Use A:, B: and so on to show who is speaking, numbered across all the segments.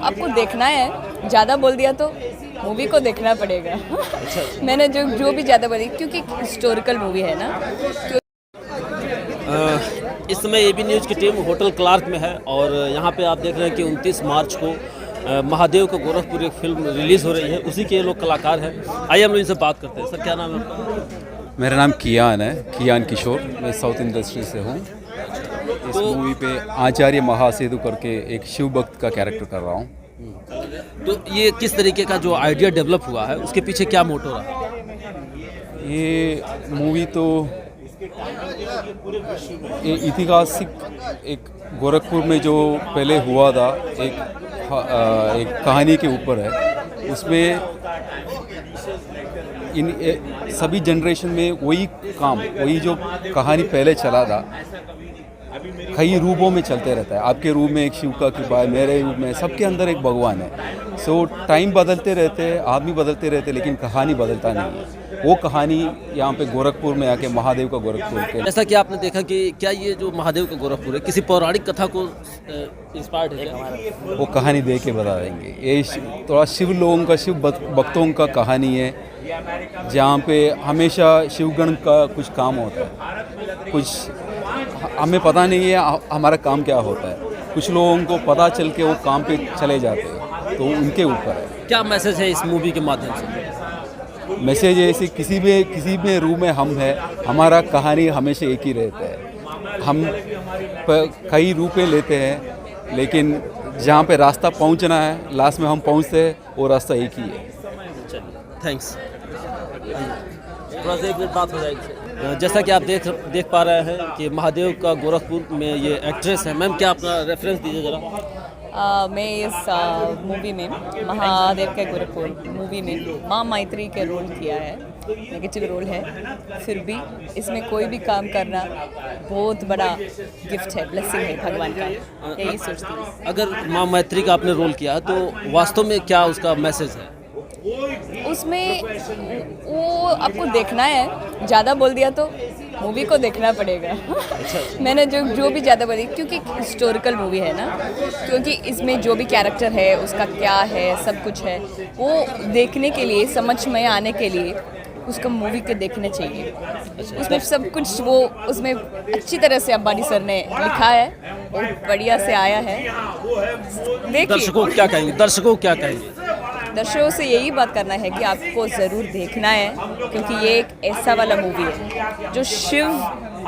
A: आपको देखना है, ज़्यादा बोल दिया तो मूवी को देखना पड़ेगा। मैंने जो भी ज़्यादा बोली क्योंकि हिस्टोरिकल मूवी है ना।
B: इस समय एबी न्यूज़ की टीम होटल क्लार्क में है और यहाँ पे आप देख रहे हैं कि 29 मार्च को महादेव का गोरखपुर एक फिल्म रिलीज़ हो रही है। उसी के ये लोग कलाकार हैं। आइए हम लोग इनसे बात करते हैं। सर क्या नाम है आपका?
C: मेरा नाम कियान है, कियान किशोर। मैं साउथ इंडस्ट्री से हूँ। इस मूवी पे आचार्य महासेतु करके एक शिव भक्त का कैरेक्टर कर रहा हूँ।
B: तो ये किस तरीके का जो आइडिया डेवलप हुआ है उसके पीछे क्या मोटो रहा?
C: ये मूवी तो ये ऐतिहासिक एक गोरखपुर में जो पहले हुआ था एक कहानी के ऊपर है। उसमें इन सभी जनरेशन में वही जो कहानी पहले चला था कई रूपों में चलते रहता है। आपके रूप में एक शिव का कृपा है, मेरे रूप में, सबके अंदर एक भगवान है। सो टाइम बदलते रहते हैं, आदमी बदलते रहते हैं, लेकिन कहानी बदलता नहीं है। वो कहानी यहाँ पे गोरखपुर में आके महादेव का गोरखपुर के
B: जैसा कि आपने देखा कि क्या ये जो महादेव का गोरखपुर है किसी पौराणिक कथा को इंस्पायर्ड है क्या?
C: वो कहानी देख के बता देंगे। ये थोड़ा शिव लोगों का, शिव भक्तों का कहानी है, जहाँ पे हमेशा शिवगण का कुछ काम होता है। कुछ हमें पता नहीं है हमारा काम क्या होता है। कुछ लोगों को पता चल के वो काम पे चले जाते हैं, तो उनके ऊपर है।
B: क्या मैसेज है इस मूवी के माध्यम से?
C: मैसेज ऐसे किसी में रूप में हम है, हमारा कहानी हमेशा एक ही रहता है। हम कई रूपें लेते हैं, लेकिन जहाँ पे रास्ता पहुँचना है, लास्ट में हम पहुँचते हैं, वो रास्ता एक ही है।
B: थैंक्स। थोड़ा सा एक मिनट बात हो जाएगी। जैसा कि आप देख पा रहे हैं कि महादेव का गोरखपुर में ये एक्ट्रेस है। मैम क्या अपना रेफरेंस दीजिए ज़रा।
A: मैं इस मूवी में महादेव के गोरखपुर मूवी में माँ मैत्री के रोल किया है। नेगेटिव रोल है, फिर भी इसमें कोई भी काम करना बहुत बड़ा गिफ्ट है, ब्लेसिंग है भगवान का, यही सोचती हूँ।
B: अगर माँ मैत्री का आपने रोल किया तो वास्तव में क्या उसका मैसेज है?
A: उसमें वो आपको देखना है, ज़्यादा बोल दिया तो मूवी को देखना पड़ेगा। मैंने जो भी ज़्यादा बोली क्योंकि हिस्टोरिकल मूवी है ना, क्योंकि इसमें जो भी कैरेक्टर है उसका क्या है, सब कुछ है, वो देखने के लिए, समझ में आने के लिए उसको मूवी के देखने चाहिए। उसमें सब कुछ वो उसमें अच्छी तरह से अंबानी सर ने लिखा है, बहुत बढ़िया से आया है। देखिए
B: दर्शकों क्या कहेंगे?
A: दर्शकों से यही बात करना है कि आपको ज़रूर देखना है, क्योंकि ये एक ऐसा वाला मूवी है जो शिव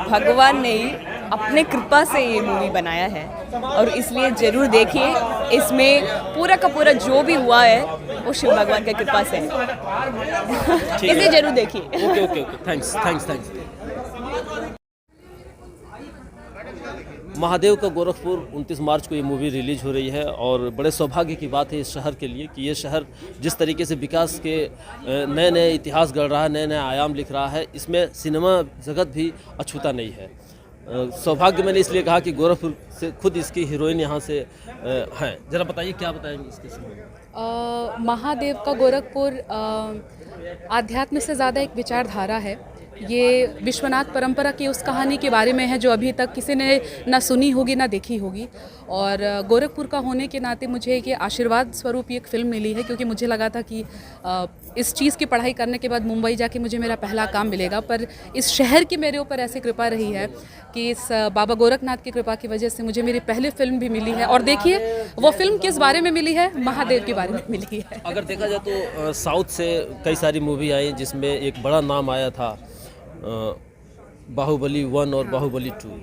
A: भगवान ने ही अपने कृपा से ये मूवी बनाया है, और इसलिए ज़रूर देखिए। इसमें पूरा का पूरा जो भी हुआ है वो शिव भगवान की कृपा से है। इसे ज़रूर देखिए।
B: Okay thanks. महादेव का गोरखपुर 29 मार्च को ये मूवी रिलीज हो रही है और बड़े सौभाग्य की बात है इस शहर के लिए कि ये शहर जिस तरीके से विकास के नए इतिहास गढ़ रहा है, नए आयाम लिख रहा है, इसमें सिनेमा जगत भी अछूता नहीं है। सौभाग्य मैंने इसलिए कहा कि गोरखपुर से खुद इसकी हीरोइन यहाँ से हैं। ज़रा बताइए क्या बताएंगे इसके समय?
D: महादेव का गोरखपुर आध्यात्म से ज़्यादा एक विचारधारा है। ये विश्वनाथ परंपरा की उस कहानी के बारे में है जो अभी तक किसी ने ना सुनी होगी ना देखी होगी, और गोरखपुर का होने के नाते मुझे ये आशीर्वाद स्वरूप एक फ़िल्म मिली है, क्योंकि मुझे लगा था कि इस चीज़ की पढ़ाई करने के बाद मुंबई जाके मुझे मेरा पहला काम मिलेगा, पर इस शहर की मेरे ऊपर ऐसी कृपा रही है कि इस बाबा गोरखनाथ की कृपा की वजह से मुझे मेरी पहली फिल्म भी मिली है। और देखिए वो फिल्म किस बारे में मिली है, महादेव के बारे में मिली है।
B: अगर देखा जाए तो साउथ से कई सारी मूवी आई जिसमें एक बड़ा नाम आया था, बाहुबली 1 और बाहुबली 2।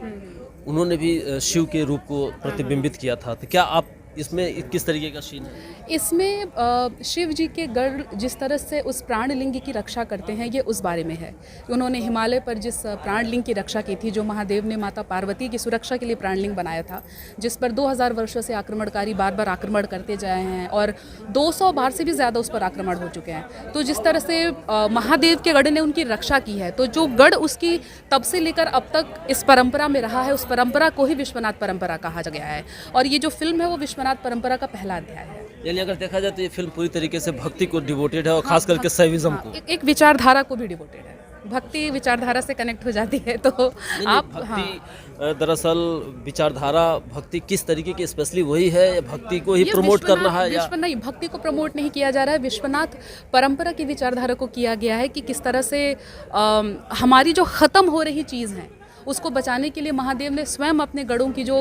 B: उन्होंने भी शिव के रूप को प्रतिबिंबित किया था। तो क्या आप इसमें किस तरीके का सीन है?
D: इसमें शिव जी के गढ़ जिस तरह से उस प्राणलिंग की रक्षा करते हैं, ये उस बारे में है। उन्होंने हिमालय पर जिस प्राणलिंग की रक्षा की थी, जो महादेव ने माता पार्वती की सुरक्षा के लिए प्राणलिंग बनाया था, जिस पर 2000 वर्षों से आक्रमणकारी बार बार आक्रमण करते जाए हैं और 200 बार से भी ज़्यादा उस पर आक्रमण हो चुके हैं। तो जिस तरह से महादेव के गढ़ ने उनकी रक्षा की है, तो जो गढ़ उसकी तब से लेकर अब तक इस परंपरा में रहा है, उस परंपरा को ही विश्वनाथ परंपरा कहा गया है। और ये जो फिल्म है वो विश्वनाथ परंपरा का पहला अध्याय है।
B: यानी अगर देखा जाए तो ये फिल्म पूरी तरीके से भक्ति को डिवोटेड है और खास करके शैविज्म को,
D: एक विचारधारा को भी डिवोटेड है। भक्ति विचारधारा से कनेक्ट हो जाती है, तो आप
B: भक्ति दरअसल विचारधारा भक्ति किस तरीके की स्पेशली वही है, भक्ति को ही प्रमोट करना है या
D: नहीं, भक्ति को प्रमोट नहीं किया जा रहा है। विश्वनाथ परंपरा की विचारधारा को किया गया है कि किस तरह से हमारी जो ख़त्म हो रही चीज़ है उसको बचाने के लिए महादेव ने स्वयं अपने गढ़ों की जो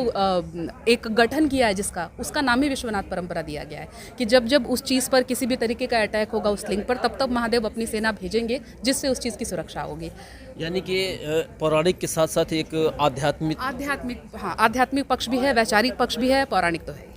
D: एक गठन किया है, जिसका उसका नाम ही विश्वनाथ परंपरा दिया गया है कि जब जब उस चीज़ पर किसी भी तरीके का अटैक होगा उस लिंग पर, तब तब महादेव अपनी सेना भेजेंगे जिससे उस चीज़ की सुरक्षा होगी।
B: यानी कि पौराणिक के साथ साथ एक
D: आध्यात्मिक पक्ष भी है, वैचारिक पक्ष भी है, पौराणिक तो है।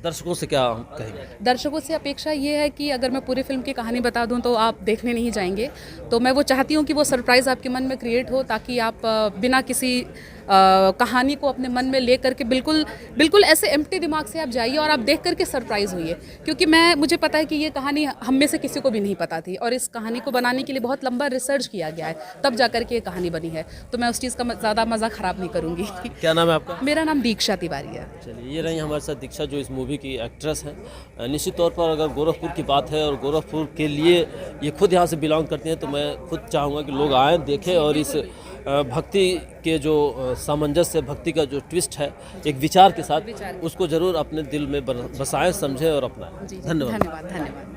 B: दर्शकों से क्या कहेंगे?
D: दर्शकों से अपेक्षा ये है कि अगर मैं पूरी फिल्म की कहानी बता दूं तो आप देखने नहीं जाएंगे, तो मैं वो चाहती हूँ कि वो सरप्राइज़ आपके मन में क्रिएट हो, ताकि आप बिना किसी कहानी को अपने मन में ले करके बिल्कुल ऐसे एम्प्टी दिमाग से आप जाइए और आप देख करके सरप्राइज़ हुइए, क्योंकि मुझे पता है कि ये कहानी हम में से किसी को भी नहीं पता थी और इस कहानी को बनाने के लिए बहुत लंबा रिसर्च किया गया है, तब जा कर के ये कहानी बनी है। तो मैं उस चीज़ का ज़्यादा मज़ा ख़राब नहीं करूँगी।
B: क्या नाम है आपका?
D: मेरा नाम दीक्षा तिवारी है।
B: चलिए, ये रही हमारे साथ दीक्षा जो इस मूवी की एक्ट्रेस हैं। निश्चित तौर पर अगर गोरखपुर की बात है और गोरखपुर के लिए ये खुद यहाँ से बिलोंग करती हैं, तो मैं खुद चाहूँगा कि लोग आएँ, देखें और इस भक्ति के जो सामंजस्य, भक्ति का जो ट्विस्ट है एक विचार के साथ, उसको ज़रूर अपने दिल में बसाएं, समझें और अपनाएं। धन्यवाद।
D: धन्यवाद।